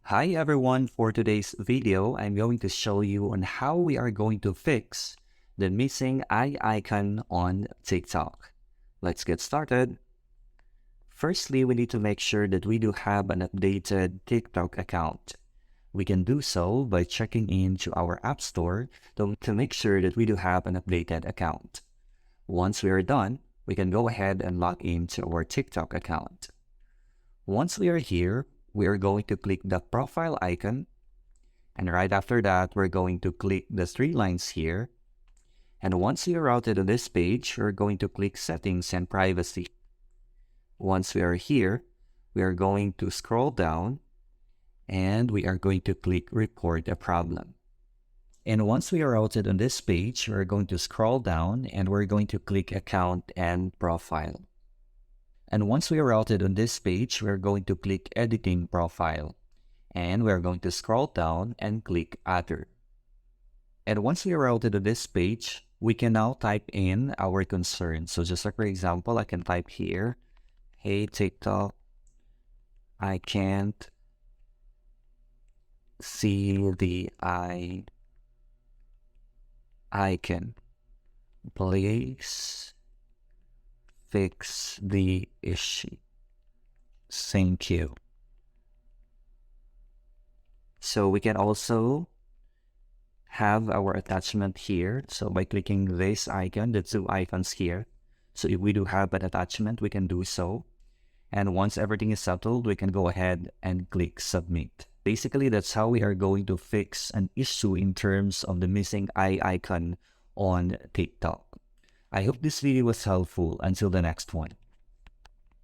Hi everyone, for today's video, I'm going to show you on how we are going to fix the missing eye icon on TikTok. Let's get started. Firstly, we need to make sure that we do have an updated TikTok account. We can do so by checking into our App Store to make sure that we do have an updated account. Once we are done, we can go ahead and log into our TikTok account. Once we are here, we are going to click the profile icon, and right after that, we're going to click the three lines here. And once we are routed on this page, we're going to click settings and privacy. Once we are here, we are going to scroll down and we are going to click report a problem. And once we are routed on this page, we're going to scroll down and we're going to click account and profile. And once we are routed on this page, we're going to click editing profile. And we're going to scroll down and click other. And once we are routed on this page, we can now type in our concern. So just like for example, I can type here, hey TikTok, I can't see the icon. Please fix the issue. Thank you. So we can also have our attachment here. So by clicking this icon, the two icons here. So if we do have an attachment, we can do so. And once everything is settled, we can go ahead and click submit. Basically, that's how we are going to fix an issue in terms of the missing eye icon on TikTok. I hope this video was helpful. Until the next one.